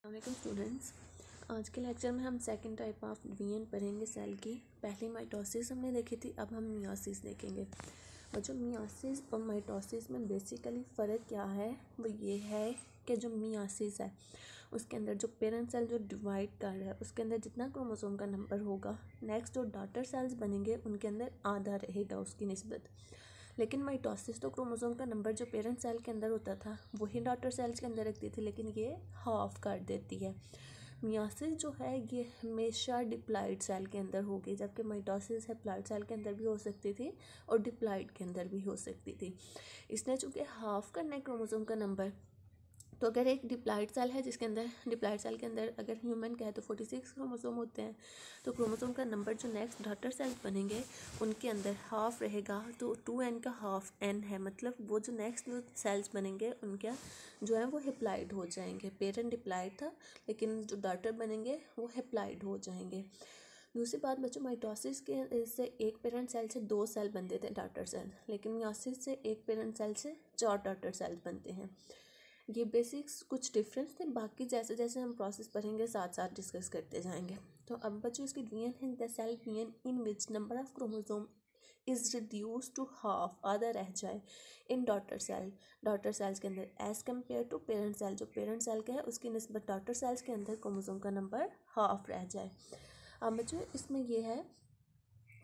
अस्सलाम स्टूडेंट्स, आज के लेक्चर में हम सेकंड टाइप ऑफ डिवीजन पढ़ेंगे सेल की। पहले माइटोसिस हमने देखी थी, अब हम मियोसिस देखेंगे। और जो मियोसिस और माइटोसिस में बेसिकली फ़र्क क्या है वो ये है कि जो मियोसिस है उसके अंदर जो पेरेंट सेल जो डिवाइड कर रहा है उसके अंदर जितना क्रोमोसोम का नंबर होगा, नेक्स्ट जो डॉटर सेल्स बनेंगे उनके अंदर आधा रहेगा उसकी निस्बत। लेकिन माइटोसिस तो क्रोमोसोम का नंबर जो पेरेंट सेल के अंदर होता था वही डॉटर सेल्स के अंदर रखती थी, लेकिन ये हाफ कर देती है। मियोसिस जो है ये हमेशा डिप्लॉइड सेल के अंदर होगी, जबकि माइटोसिस हैप्लॉइड सेल के अंदर भी हो सकती थी और डिप्लॉइड के अंदर भी हो सकती थी। इसने चूँकि हाफ करना है क्रोमोसोम का नंबर, तो अगर एक डिप्लॉइड सेल है जिसके अंदर डिप्लॉइड सेल के अंदर अगर ह्यूमन का है तो 46 क्रोमोसोम होते हैं, तो क्रोमोसोम का नंबर जो नेक्स्ट डॉटर सेल्स बनेंगे उनके अंदर हाफ रहेगा, तो 2n का हाफ n है। मतलब वो जो नेक्स्ट जो सेल्स बनेंगे उनका जो है वो हैप्लॉइड हो जाएंगे। पेरेंट डिप्लॉइड था लेकिन जो डॉटर बनेंगे वो हैप्लॉइड हो जाएंगे। दूसरी बात बच्चों, माइटोसिस के से एक पेरेंट सेल से 2 सेल बनते थे डॉटर सेल, लेकिन मियोसिस से एक पेरेंट सेल से 4 डॉटर सेल्स बनते हैं। ये बेसिक्स कुछ डिफरेंस थे, बाकी जैसे जैसे हम प्रोसेस पढ़ेंगे साथ साथ डिस्कस करते जाएंगे। तो अब बच्चों इसकी डिवीजन है the cell division in which number of chromosome is reduce to half, आधा रह जाए, इन डॉटर सेल्स के अंदर as compare to parent cell, जो पेरेंट सेल का है उसकी निस्बत डॉटर सेल्स के अंदर क्रोमोसोम का नंबर हाफ रह जाए। अब बच्चों इसमें ये है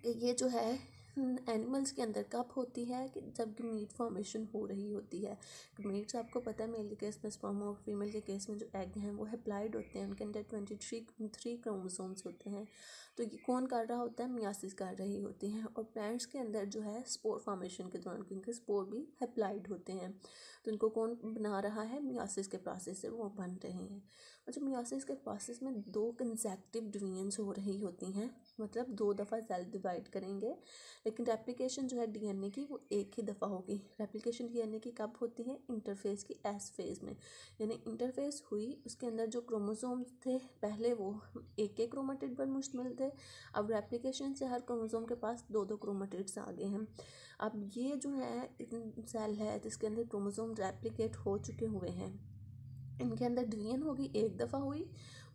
कि ये जो है एनिमल्स के अंदर कब होती है कि जब गमीट फॉर्मेशन हो रही होती है। गमीट्स आपको पता है, मेल के केस में स्पर्म और फीमेल के केस में जो एग हैं वो हैप्लॉइड होते हैं, उनके अंदर 23 क्रोमोसोम्स होते हैं। तो ये कौन कर रहा होता है? मियोसिस कर रही होती हैं। और प्लांट्स के अंदर जो है स्पोर फॉर्मेशन के दौरान, क्योंकि स्पोर भी हैप्लॉइड होते हैं, तो इनको कौन बना रहा है? मियोसिस के प्रोसेस से वो बन रहे हैं। और जो मियोसिस के प्रोसेस में 2 कंसेक्टिव डिवीजन्स हो रही होती हैं, मतलब 2 दफ़ा सेल डिवाइड करेंगे, लेकिन रेप्लिकेशन जो है डीएनए की वो एक ही दफ़ा होगी। रेप्लिकेशन डीएनए की कब होती है? इंटरफेस की एस फेज़ में, यानी इंटरफेस हुई उसके अंदर जो क्रोमोसोम थे पहले वो एक क्रोमेटिड पर मुश्तमिल थे, अब रेप्लिकेशन से हर क्रोमोसोम के पास 2 क्रोमेटिड्स आ गए हैं। अब ये जो है सेल है जिसके अंदर क्रोमोसोम रेप्लिकेट हो चुके हुए हैं, इनके अंदर डिवीजन होगी, एक दफ़ा हुई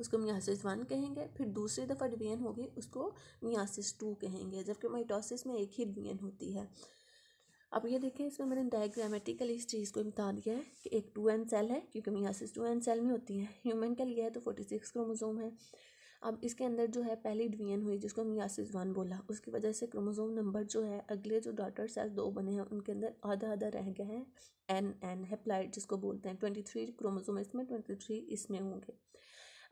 उसको मियोसिस 1 कहेंगे, फिर दूसरी दफ़ा डिवीजन होगी उसको मियोसिस 2 कहेंगे, जबकि माइटोसिस में एक ही डिवीजन होती है। अब ये देखें, इसमें मैंने डायग्रामेटिकली इस चीज़ को बता दिया है कि एक 2n सेल है, क्योंकि मियोसिस 2n सेल में होती है। ह्यूमन का लिया है तो 46 क्रोमोसोम है। अब इसके अंदर जो है पहली डिवीजन हुई जिसको मियोसिस 1 बोला, उसकी वजह से क्रोमोसोम नंबर जो है अगले जो डॉटर सेल 2 बने हैं उनके अंदर आधा आधा रह गए हैं। एन हैप्लॉइड जिसको बोलते हैं, 23 क्रोमोसोम इसमें 23 इसमें होंगे।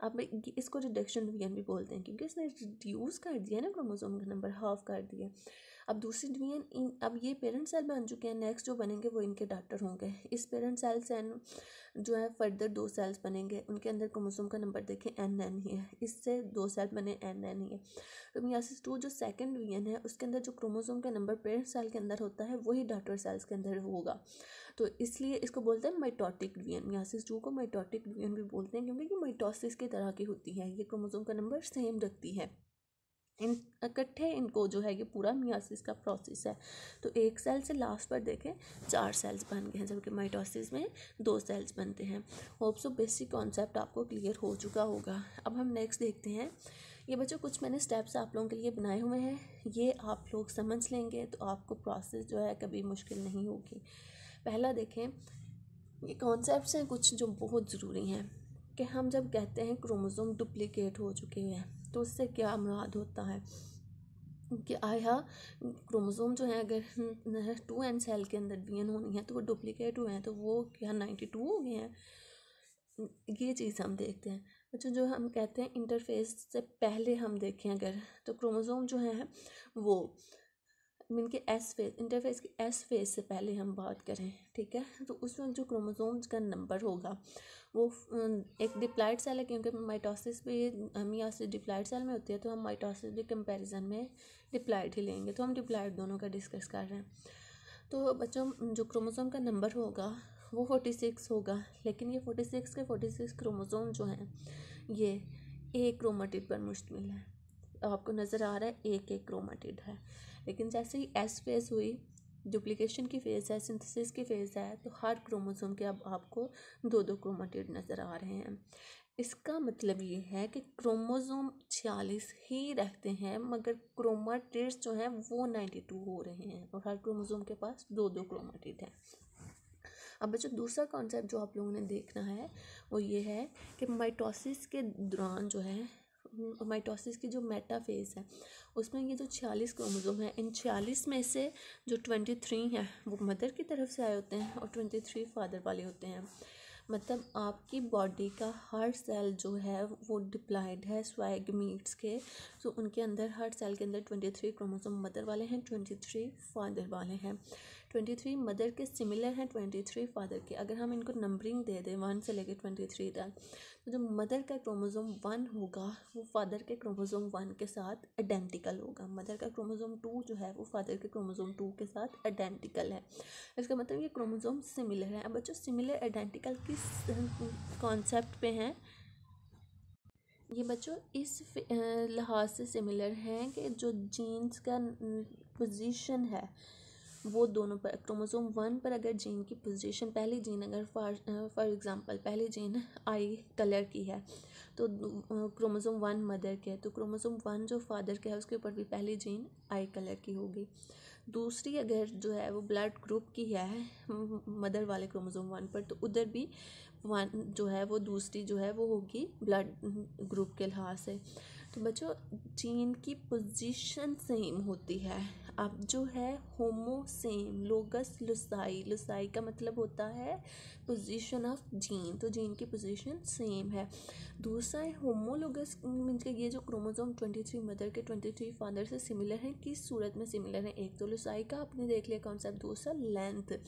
अब इसको रिडक्शन डिवीजन भी बोलते हैं, क्योंकि इसने रिड्यूस कर दिया ना, क्रोमोसोम का नंबर हाफ कर दिया। अब दूसरी डिवीजन अब ये पेरेंट सेल बन चुके हैं, नेक्स्ट जो बनेंगे वो इनके डॉटर होंगे। इस पेरेंट सेल से जो है फर्दर 2 सेल्स बनेंगे, उनके अंदर क्रोमोसोम का नंबर देखें n ही है, इससे 2 सेल बने n ही है। तो मियोसिस 2 जो सेकंड डिवीजन है उसके अंदर जो क्रोमोसोम का नंबर पेरेंट सेल के अंदर होता है वही डॉटर सेल्स के अंदर होगा, तो इसलिए इसको बोलते हैं माइटोटिक डिवीजन। मियोसिस 2 को माइटोटिक डिवीजन भी बोलते हैं, क्योंकि ये माइटोसिस की तरह की होती है, ये क्रोमोसोम का नंबर सेम रखती है। इन इकट्ठे इनको जो है ये पूरा मियोसिस का प्रोसेस है। तो एक सेल से लास्ट पर देखें 4 सेल्स बन गए हैं, जबकि माइटोसिस में 2 सेल्स बनते हैं। होप सो बेसिक कॉन्सेप्ट आपको क्लियर हो चुका होगा। अब हम नेक्स्ट देखते हैं। ये बच्चों कुछ मैंने स्टेप्स आप लोगों के लिए बनाए हुए हैं, ये आप लोग समझ लेंगे तो आपको प्रोसेस जो है कभी मुश्किल नहीं होगी। पहला देखें, ये कॉन्सेप्ट्स हैं कुछ जो बहुत ज़रूरी हैं कि हम जब कहते हैं क्रोमोसोम डुप्लीकेट हो चुके हैं तो उससे क्या मुराद होता है कि आया क्रोमोसोम जो है अगर 2n सेल के अंदर डिवीजन होनी है तो वो डुप्लीकेट हुए हैं, तो वो क्या 92 हो गए हैं? ये चीज़ हम देखते हैं। अच्छा, जो हम कहते हैं इंटरफेस से पहले हम देखें अगर, तो क्रोमोसोम जो है वो इनके एस फेज, इंटरफेस की एस फेज से पहले हम बात करें, ठीक है, तो उसमें जो क्रोमोसोम्स का नंबर होगा वो एक डिप्लॉइड सेल है, क्योंकि माइटोसिस भी मियोसिस डिप्लॉइड सेल में होती है, तो हम माइटोसिस भी कंपैरिजन में डिप्लॉइड ही लेंगे, तो हम डिप्लॉइड दोनों का डिस्कस कर रहे हैं। तो बच्चों जो क्रोमोसोम का नंबर होगा वो 46 होगा, लेकिन ये 46 के 46 क्रोमोसोम जो हैं ये एक क्रोमेटिड पर मुश्तमिल है। आपको नज़र आ रहा है एक क्रोमेटिड है, लेकिन जैसे ही एस फेज हुई, डुप्लीकेशन की फेज़ है, सिंथेसिस की फेज़ है, तो हर क्रोमोसोम के अब आपको 2 क्रोमेटिड नज़र आ रहे हैं। इसका मतलब ये है कि क्रोमोसोम 46 ही रहते हैं, मगर क्रोमाटिड्स जो हैं वो 92 हो रहे हैं, और हर क्रोमोसोम के पास दो दो क्रोमाटिड हैं। अब बच्चों दूसरा कॉन्सेप्ट जो आप लोगों ने देखना है वो ये है कि माइटोसिस के दौरान जो है, माइटोसिस की जो मेटाफेज है उसमें ये जो 46 क्रोमोसोम है, इन 46 में से जो 23 हैं वो मदर की तरफ से आए होते हैं और 23 फादर वाले होते हैं। मतलब आपकी बॉडी का हर सेल जो है वो डिप्लॉयड है स्वाइगमीट्स के, तो उनके अंदर हर सेल के अंदर 23 क्रोमोसोम मदर वाले हैं, 23 फादर वाले हैं। 23 मदर के सिमिलर हैं 23 फादर के। अगर हम इनको नंबरिंग दे दें 1 से लेकर 23 तक, तो जो मदर का क्रोमोसोम 1 होगा वो फादर के क्रोमोसोम 1 के साथ आइडेंटिकल होगा। मदर का क्रोमोसोम 2 जो है वो फादर के क्रोमोसोम 2 के साथ आइडेंटिकल है। इसका मतलब ये क्रोमोसोम सिमिलर है। अब बच्चों सिमिलर आइडेंटिकल किस कॉन्सेप्ट पे हैं? ये बच्चों इस लिहाज से सिमिलर हैं कि जो जीन्स का पोजीशन है वो दोनों पर, क्रोमोसोम 1 पर अगर जीन की पोजीशन, पहली जीन अगर फॉर एग्जांपल पहली जीन आई कलर की है तो क्रोमोसोम 1 मदर के है, तो क्रोमोसोम 1 जो फादर के है उसके ऊपर भी पहली जीन आई कलर की होगी। दूसरी अगर जो है वो ब्लड ग्रुप की है मदर वाले क्रोमोसोम 1 पर, तो उधर भी 1 जो है वो दूसरी जो है वो होगी ब्लड ग्रुप के लिहाज से। तो बच्चों जीन की पोजीशन सेम होती है। अब जो है होमो सेम, लोगस लुसाई, लुसाई का मतलब होता है पोजीशन ऑफ जीन, तो जीन की पोजीशन सेम है। दूसरा है होमोलोगस, मीन्स के ये जो क्रोमोसोम 23 मदर के 23 फादर से सिमिलर हैं, किस सूरत में सिमिलर है? एक तो लुसाई का आपने देख लिया कॉन्सेप्ट, दूसरा लेंथ,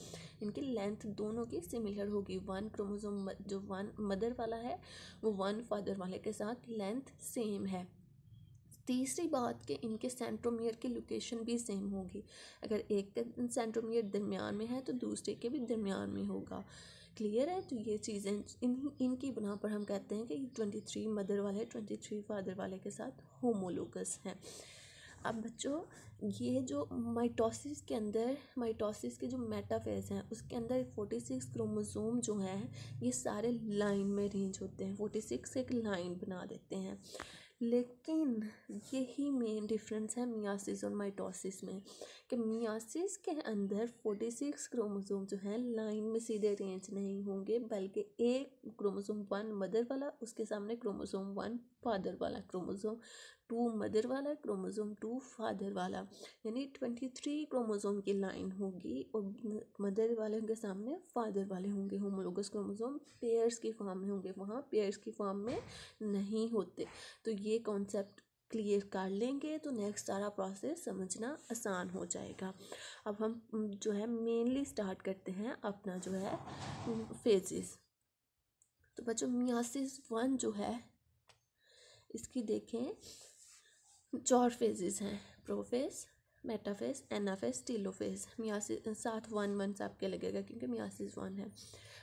इनकी लेंथ दोनों की सिमिलर होगी। 1 क्रोमोसोम जो 1 मदर वाला है वो 1 फादर वाले के साथ लेंथ सेम है। तीसरी बात कि इनके सेंट्रोमियर की लोकेशन भी सेम होगी। अगर एक का सेंट्रोमियर दरमियान में है तो दूसरे के भी दरमियान में होगा। क्लियर है? तो ये चीज़ें इनकी बना पर हम कहते हैं कि 23 मदर वाले 23 फादर वाले के साथ होमोलोगस हैं। अब बच्चों ये जो माइटोसिस के अंदर, माइटोसिस के जो मेटाफेज हैं उसके अंदर 46 क्रोमोसोम जो हैं ये सारे लाइन में अरेंज होते हैं, 46 एक लाइन बना देते हैं। लेकिन यही मेन डिफरेंस है मियासिस और माइटोसिस में, कि मियासिस के अंदर 46 क्रोमोसोम जो हैं लाइन में सीधे अरेंज नहीं होंगे, बल्कि एक क्रोमोसोम 1 मदर वाला, उसके सामने क्रोमोसोम 1 फादर वाला, क्रोमोसोम 2 मदर वाला, क्रोमोसोम 2 फादर वाला, यानी 23 क्रोमोसोम की लाइन होगी और मदर वाले के सामने फादर वाले होंगे। होमोलोगस क्रोमोसोम पेयर्स की फॉर्म में होंगे, वहाँ पेयर्स की फॉर्म में नहीं होते। तो ये कॉन्सेप्ट क्लियर कर लेंगे तो नेक्स्ट सारा प्रोसेस समझना आसान हो जाएगा। अब हम जो है मेनली स्टार्ट करते हैं अपना जो है फेजेस। तो बच्चों मियासिस 1 जो है इसकी देखें 4 फेजेस हैं, prophase, metaphase, anaphase, telophase. Myiasis साथ 1 आपके लगेगा क्योंकि मियासिस 1 है।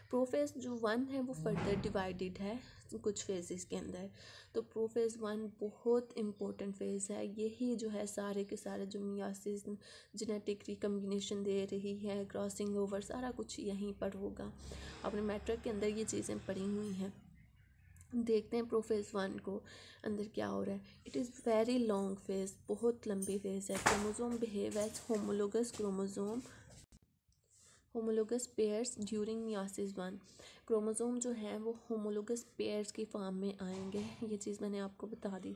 प्रोफेज जो 1 है वो फर्दर डिवाइडेड है कुछ फेजेस के अंदर। तो प्रोफेज 1 बहुत इम्पोर्टेंट फेज़ है, यही जो है सारे के सारे जो मियासिस जेनेटिक रिकम्बिनेशन दे रही है, क्रॉसिंग ओवर, सारा कुछ यहीं पर होगा। आपने मैट्रिक के अंदर ये चीज़ें पढ़ी हुई हैं। देखते हैं प्रोफेज 1 को अंदर क्या हो रहा है। It is very long phase, बहुत लंबी फेज है। Chromosome behave as homologous chromosome, homologous pairs during meiosis 1। Chromosome जो है वो होमोलोगस पेयर्स की फॉर्म में आएंगे, ये चीज़ मैंने आपको बता दी।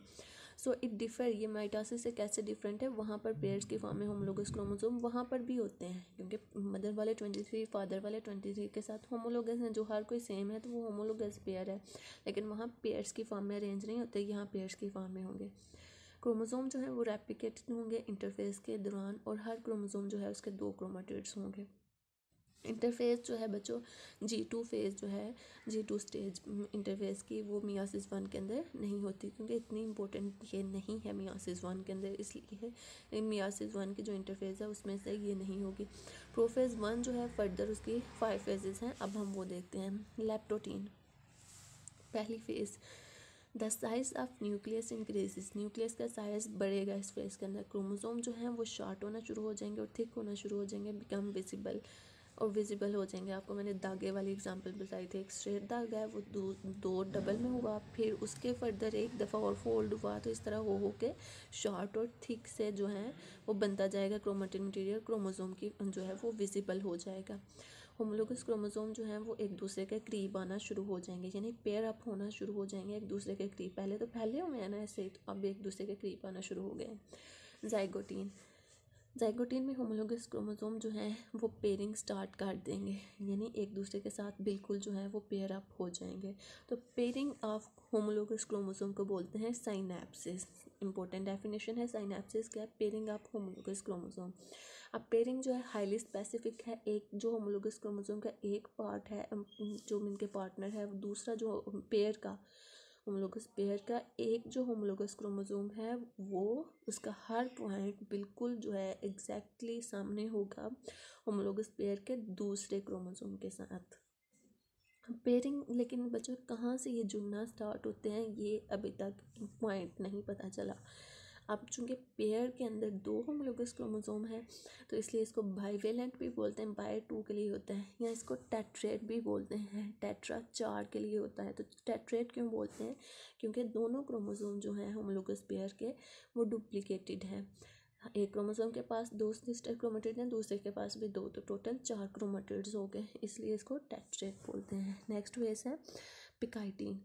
सो इट डिफर, ये माइटोसिस से कैसे डिफरेंट है, वहाँ पर पेयर्स की फॉर्म में होमोलोगस क्रोमोसोम वहाँ पर भी होते हैं, क्योंकि मदर वाले 23 फादर वाले 23 के साथ होमोलोगस हैं, जो हर कोई सेम है तो वो होमोलोगस पेयर है। लेकिन वहाँ पेयर्स की फॉर्म में अरेंज नहीं होते, यहाँ पेयर्स की फॉर्म में होंगे। क्रोमोसोम जो है वो रेप्लिकेटेड होंगे इंटरफेस के दौरान, और हर क्रोमोसोम जो है उसके 2 क्रोमेटिड्स होंगे। इंटरफेस जो है बच्चों G2 फेज़ जो है, G2 स्टेज इंटरफेस की, वो मियासिस 1 के अंदर नहीं होती, क्योंकि इतनी इंपॉर्टेंट ये नहीं है मियासिस 1 के अंदर, इसलिए मियासिस 1 की जो इंटरफेस है उसमें से ये नहीं होगी। प्रोफेज 1 जो है फर्दर उसकी 5 फेजेस हैं, अब हम वो देखते हैं। लैप्टोटीन पहली phase, the size of nucleus increases, nucleus का साइज बढ़ेगा इस फेज़ के अंदर। क्रोमोसोम जो है वो शॉर्ट होना शुरू हो जाएंगे और थिक होना शुरू हो जाएंगे, बिकम विजिबल। और विजिबल हो जाएंगे। आपको मैंने धागे वाली एग्जांपल बताई थी, एक स्ट्रेट धागा है वो दो डबल में हुआ, फिर उसके फर्दर एक दफ़ा और फोल्ड हुआ, तो इस तरह हो के शॉर्ट और थिक से जो है वो बनता जाएगा। क्रोमेटिन मटेरियल क्रोमोसोम की जो है वो विजिबल हो जाएगा। होमोलोगस क्रोमोसोम जो है वो एक दूसरे के करीब आना शुरू हो जाएंगे, यानी पेयर अप होना शुरू हो जाएंगे एक दूसरे के करीब। पहले तो फैले हुए हैं ना ऐसे ही, तो अब एक दूसरे के करीब आना शुरू हो गए। जाइगोटीन, जाइगोटीन में होमोलोगस क्रोमोसोम जो है वो पेयरिंग स्टार्ट कर देंगे, यानी एक दूसरे के साथ बिल्कुल जो है वो पेयर अप हो जाएंगे। तो पेयरिंग ऑफ होमोलोगस क्रोमोसोम को बोलते हैं साइनेप्सिस। इंपॉर्टेंट डेफिनेशन है साइनेप्सिस क्या है, पेयरिंग ऑफ होमोलोगस क्रोमोसोम। अब पेयरिंग जो है हाईली स्पेसिफिक है, एक जो होमोलोगस क्रोमोसोम का एक पार्ट है जो इनके पार्टनर है, दूसरा जो पेयर का होमोलोगस पेयर का एक जो होमोलोगस क्रोमोसोम है वो उसका हर पॉइंट बिल्कुल जो है एग्जैक्टली सामने होगा होमोलोगस पेयर के दूसरे क्रोमोसोम के साथ। पेयरिंग, लेकिन बच्चों कहाँ से ये जुड़ना स्टार्ट होते हैं ये अभी तक पॉइंट नहीं पता चला। अब चूँकि पेयर के अंदर दो होमोलोगस क्रोमोसोम है तो इसलिए इसको बाइवेलेंट भी बोलते हैं, बाय टू के लिए होता है, या इसको टेट्रेट भी बोलते हैं, टेट्रा चार के लिए होता है। तो टेट्रेट क्यों बोलते हैं, क्योंकि दोनों क्रोमोसोम जो हैं होमोलोगस पेयर के वो डुप्लीकेटेड हैं। एक क्रोमोसोम के पास दो सिस्टर क्रोमेटिड हैं, दूसरे के पास भी दो, तो टोटल 4 क्रोमेटिड्स हो गए, इसलिए इसको टेट्रेट बोलते हैं। नेक्स्ट वेस है पिकाइटीन।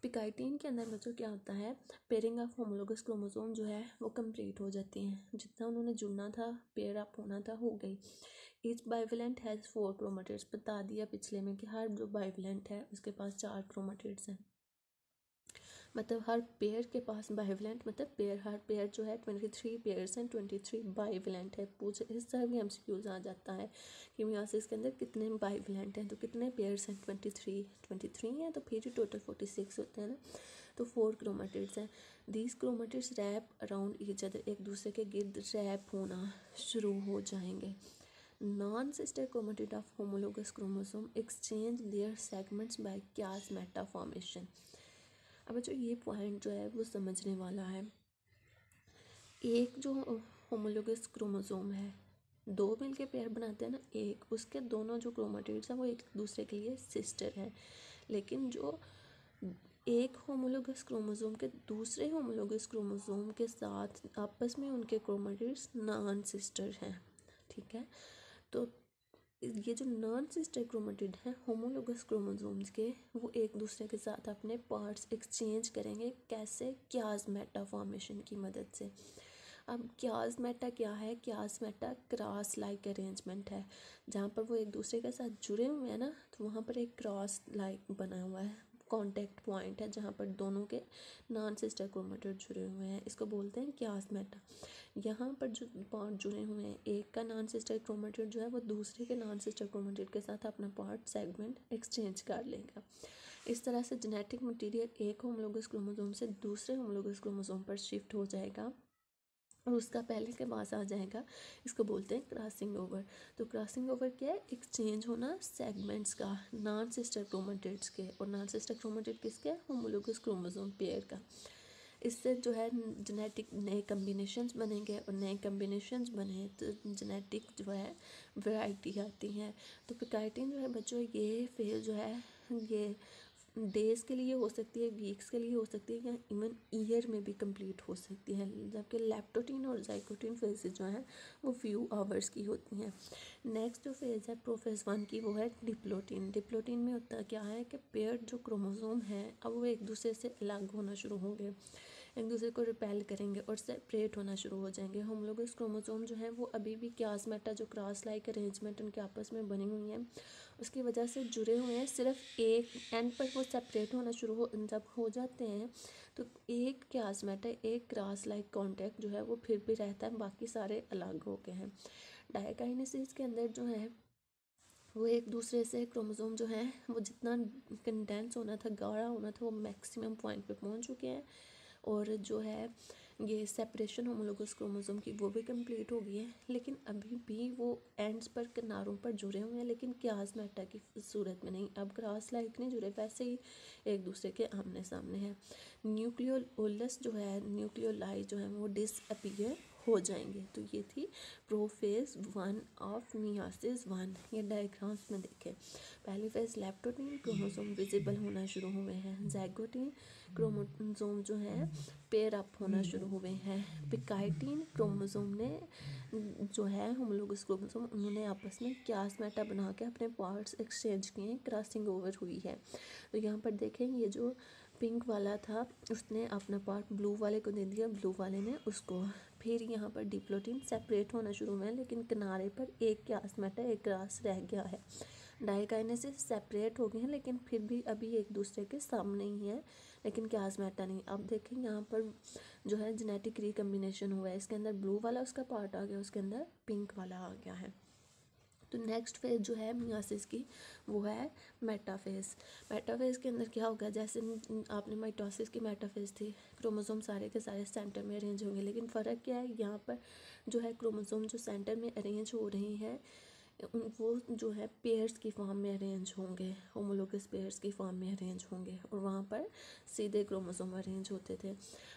पिकाइटीन के अंदर बच्चों क्या होता है, पेयरिंग ऑफ होमोलोगस क्रोमोसोम जो है वो कंप्लीट हो जाती हैं, जितना उन्होंने जुड़ना था पेयर अप होना था हो गई। ईच बाइवेलेंट हैज़ 4 क्रोमेटिड्स, बता दिया पिछले में कि हर जो बाइवेलेंट है उसके पास 4 क्रोमेटिड्स हैं, मतलब हर पेयर के पास बाइवेलेंट, मतलब पेयर हर पेयर जो है 23 पेयर्स हैं, 23 बाइवेलेंट है। पूछ इस तरह भी एमसीक्यूज आ जाता है कि मियोसिस के अंदर कितने बाइवेलेंट हैं, तो कितने पेयर्स हैं 23 हैं, तो फिर टोटल 46 होते हैं ना, तो 4 क्रोमेटिड्स हैं। These chromatids wrap around each other, एक दूसरे के गिर्द रैप होना शुरू हो जाएंगे। Non sister chromatid of homologous chromosome exchange their segments by chiasmata formation. अब जो ये पॉइंट जो है वो समझने वाला है। एक जो होमोलोगस क्रोमोसोम है, दो मिलके पेयर बनाते हैं ना, एक उसके दोनों जो क्रोमेटिड्स हैं वो एक दूसरे के लिए सिस्टर हैं, लेकिन जो एक होमोलोगस क्रोमोसोम के दूसरे होमोलोगस क्रोमोसोम के साथ आपस में उनके क्रोमेटिड्स नॉन सिस्टर हैं। ठीक है, तो ये जो नॉन सिस्टर क्रोमेटिड हैं होमोलोगस क्रोमोसोम्स के, वो एक दूसरे के साथ अपने पार्ट्स एक्सचेंज करेंगे, कैसे, क्यासमेटा फॉर्मेशन की मदद से। अब क्यासमेटा क्या है, क्यासमेटा क्रॉस लाइक अरेंजमेंट है, जहाँ पर वो एक दूसरे के साथ जुड़े हुए हैं ना, तो वहाँ पर एक क्रॉस लाइक बना हुआ है, कॉन्टैक्ट पॉइंट है जहाँ पर दोनों के नॉन सिस्टर क्रोमेटिड जुड़े हुए हैं, इसको बोलते हैं क्यासमेटा। यहाँ पर जो पार्ट जुड़े हुए हैं, एक का नॉन सिस्टर क्रोमेटिड जो है वो दूसरे के नॉन सिस्टर क्रोमेटिड के साथ अपना पार्ट सेगमेंट एक्सचेंज कर लेगा। इस तरह से जेनेटिक मटेरियल एक होमोलोगस क्रोमोसोम से दूसरे होमोलोगस क्रोमोसोम पर शिफ्ट हो जाएगा और उसका पहले के पास आ जाएगा, इसको बोलते हैं क्रॉसिंग ओवर। तो क्रॉसिंग ओवर क्या है, एक्सचेंज होना सेगमेंट्स का नॉन सिस्टर क्रोमेटिड्स के, और नॉन सिस्टर क्रोमेटिड किसके, होमोलोगस क्रोमोसोम पेयर का। इससे जो है जेनेटिक नए कम्बिनेशंस बनेंगे, और नए कम्बिनेशंस बने तो जेनेटिक जो है वैरायटी आती है। तो पिकाइटिन जो है बच्चों, ये फेज जो है ये डेज़ के लिए हो सकती है, वीक्स के लिए हो सकती है, या इवन ईयर में भी कंप्लीट हो सकती है, जबकि लैप्टोटीन और जाइगोटीन फेजेज जो हैं वो फ्यू आवर्स की होती हैं। नेक्स्ट जो फेज़ है प्रोफेज 1 की, वो है डिप्लोटीन। डिप्लोटीन में होता क्या है कि पेयर जो क्रोमोसोम है अब वो एक दूसरे से अलग होना शुरू होंगे, एक दूसरे को रिपेल करेंगे और सेपरेट होना शुरू हो जाएंगे। होमोलोगस क्रोमोसोम जो है वो अभी भी क्यासमेटा जो क्रॉस लाइक अरेंजमेंट उनके आपस में बनी हुई है उसकी वजह से जुड़े हुए हैं, सिर्फ एक एंड पर वो सेपरेट होना शुरू जब हो जाते हैं तो एक क्यासमेटा एक क्रॉस लाइक कॉन्टैक्ट जो है वो फिर भी रहता है, बाकी सारे अलग हो गए हैं। डायकाइनेसिस के अंदर जो है वो एक दूसरे से क्रोमोसोम जो है वो जितना कंडेंस होना था, गाढ़ा होना था, वो मैक्सिमम पॉइंट पे पहुंच चुके हैं, और जो है ये सेपरेशन होमोलोगस क्रोमोसोम की वो भी कंप्लीट हो गई है, लेकिन अभी भी वो एंड्स पर किनारों पर जुड़े हुए हैं, लेकिन क्यासमेटा की सूरत में नहीं। अब क्रॉस लाइक नहीं जुड़े, वैसे ही एक दूसरे के आमने सामने हैं। न्यूक्लियोलस जो है, न्यूक्लियोलाई जो है वो डिसअपीयर हो जाएंगे। तो ये थी प्रोफेज 1 ऑफ मियोसिस 1। ये डायग्राम्स में देखें, पहली फेज लेप्टोटीन क्रोमोसोम विजिबल होना शुरू हुए हैं, ज़ाइगोटीन क्रोमोसोम जो है पेयर अप होना शुरू हुए हैं, पिकाइटीन क्रोमोसोम ने जो है होमोलोगस क्रोमोसोम उन्होंने आपस में क्यासमेटा बना के अपने पार्ट्स एक्सचेंज किए, क्रॉसिंग ओवर हुई है। तो यहाँ पर देखें, ये जो पिंक वाला था उसने अपना पार्ट ब्लू वाले को दे दिया, ब्लू वाले ने उसको। फिर यहाँ पर डिप्लोटीन सेपरेट होना शुरू हुआ है, लेकिन किनारे पर एक क्यासमेटा एक क्रॉस रह गया है। डाइकाइनेसिस सेपरेट हो गए हैं, लेकिन फिर भी अभी एक दूसरे के सामने ही है, लेकिन क्यासमेटा नहीं। अब देखें यहाँ पर जो है जेनेटिक रिकम्बिनेशन हुआ है, इसके अंदर ब्लू वाला उसका पार्ट आ गया, उसके अंदर पिंक वाला आ गया है। तो नेक्स्ट फेज जो है मियोसिस की वो है मेटाफेज। मेटाफेज के अंदर क्या होगा, जैसे आपने माइटोसिस की मेटाफेज थी, क्रोमोसोम सारे के सारे सेंटर में अरेंज होंगे, लेकिन फ़र्क क्या है, यहाँ पर जो है क्रोमोसोम जो सेंटर में अरेंज हो रही हैं वो जो है पेयर्स की फॉर्म में अरेंज होंगे, होमोलोगस पेयर्स की फॉर्म में अरेंज होंगे, और वहाँ पर सीधे क्रोमोसोम अरेंज होते थे।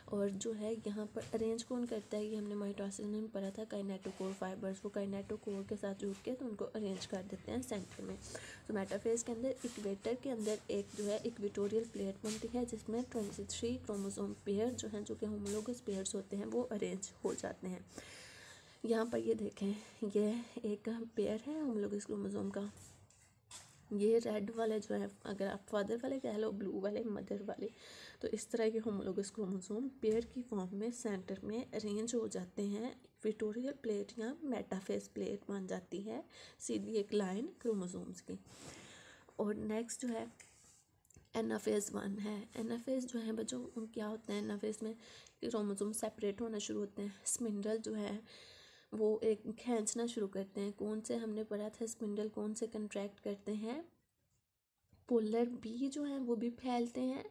और जो है यहाँ पर अरेंज कौन करता है, ये हमने माइटोसिस में पढ़ा था, काइनेटोकोर फाइबर्स, वो काइनेटोकोर के साथ जुड़ के तो उनको अरेंज कर देते हैं सेंटर में। तो मेटाफेज के अंदर इक्वेटर के अंदर एक जो है इक्वेटोरियल प्लेट बनती है, जिसमें 23 क्रोमोसोम पेयर जो हैं, जो कि होमोलोगस पेयर्स होते हैं, वो अरेंज हो जाते हैं। यहाँ पर ये देखें, ये एक पेयर है होमोलोगस क्रोमोसोम का, ये रेड वाले जो है, अगर आप फादर वाले कह लो, ब्लू वाले मदर वाले, तो इस तरह के होमोलोगस क्रोमोसोम पेयर की फॉर्म में सेंटर में अरेंज हो जाते हैं। इक्वेटोरियल प्लेट या मेटाफेज प्लेट बन जाती है, सीधी एक लाइन क्रोमोसोम्स की। और नेक्स्ट जो है एनाफेज 1 है। एनाफेज जो है बच्चों क्या होता है, एनाफेज में क्रोमोसोम सेपरेट होना शुरू होते हैं, स्पिंडल जो है वो एक खींचना शुरू करते हैं। कौन से हमने पढ़ा था, स्पिंडल कौन से कंट्रैक्ट करते हैं, पोलर बी जो है वो भी फैलते हैं,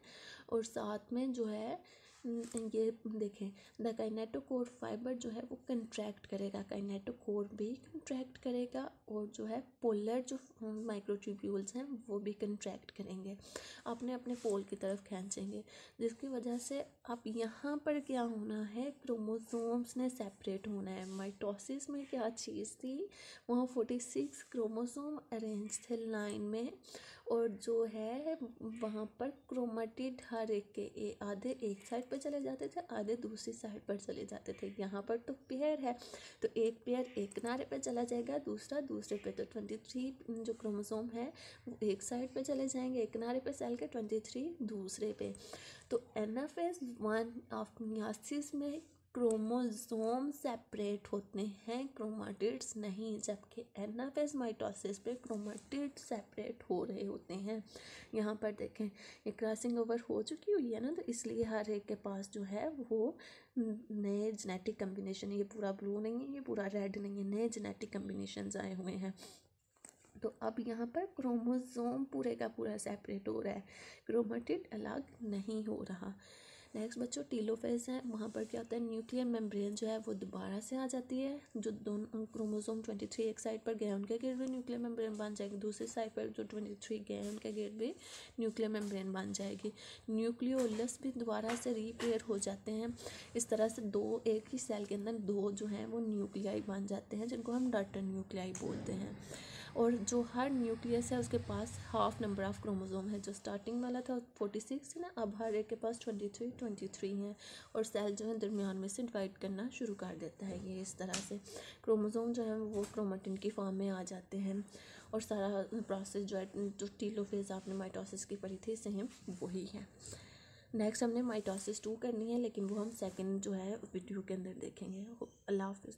और साथ में जो है ये देखें, द काइनेटोकोर फाइबर जो है वो कंट्रैक्ट करेगा, काइनेटोकोर भी कंट्रैक्ट करेगा, और जो है पोलर जो माइक्रोट्यूब्यूल्स हैं वो भी कंट्रैक्ट करेंगे, अपने अपने पोल की तरफ खींचेंगे, जिसकी वजह से अब यहाँ पर क्या होना है, क्रोमोसोम्स ने सेपरेट होना है। माइटोसिस में क्या चीज़ थी, वहाँ 46 क्रोमोसोम अरेंज थे लाइन में, और जो है वहाँ पर क्रोमेटिड हर एक के आधे एक साइड पर चले जाते थे, आधे दूसरी साइड पर चले जाते थे। यहाँ पर तो पेयर है, तो एक पेयर एक किनारे पे चला जाएगा, दूसरा दूसरे पे। तो 23 जो क्रोमोसोम है वो एक साइड पे चले जाएंगे, एक किनारे पे चल के 23 दूसरे पे। तो एनाफेज 1 ऑफ मियोसिस में क्रोमोसोम सेपरेट होते हैं, क्रोमाटिड्स नहीं, जबकि एनाफेज माइटोसिस पे क्रोमाटिड सेपरेट हो रहे होते हैं। यहाँ पर देखें, ये क्रॉसिंग ओवर हो चुकी हुई है ना, तो इसलिए हर एक के पास जो है वो नए जेनेटिक कम्बिनेशन, ये पूरा ब्लू नहीं है, ये पूरा रेड नहीं है, नए जेनेटिक कम्बिनेशंस आए हुए हैं। तो अब यहाँ पर क्रोमोसोम पूरे का पूरा सेपरेट हो रहा है, क्रोमेटिड अलग नहीं हो रहा। नेक्स्ट बच्चों टीलोफेज है, वहाँ पर क्या होता है, न्यूक्लियर मेम्ब्रेन जो है वो दोबारा से आ जाती है, जो दोनों क्रोमोसोम 23 एक साइड पर गए उनके गिर्द भी न्यूक्लियर मेम्ब्रेन बन जाएगी, दूसरी साइड पर जो 23 गए उनके गिर्द भी न्यूक्लियर मेम्ब्रेन बन जाएगी। न्यूक्लियोलस भी दोबारा से रीपेयर हो जाते हैं। इस तरह से दो एक ही सेल के अंदर दो जो हैं वो न्यूक्लियाई बन जाते हैं, जिनको हम डॉटर न्यूक्लियाई बोलते हैं। और जो हर न्यूक्लियस है उसके पास हाफ नंबर ऑफ क्रोमोसोम है, जो स्टार्टिंग वाला था 46 है ना, अब हर एक के पास 23 हैं, और सेल जो है दरमियान में से डिवाइड करना शुरू कर देता है। ये इस तरह से क्रोमोसोम जो है वो क्रोमेटिन की फॉर्म में आ जाते हैं, और सारा प्रोसेस जो है, जो टीलोफेज आपने माइटोसिस की पढ़ी थी सेम वही है। नेक्स्ट हमने माइटोसिस 2 करनी है, लेकिन वो हम सेकेंड जो है वीडियो के अंदर देखेंगे। अल्लाह हाफिज़।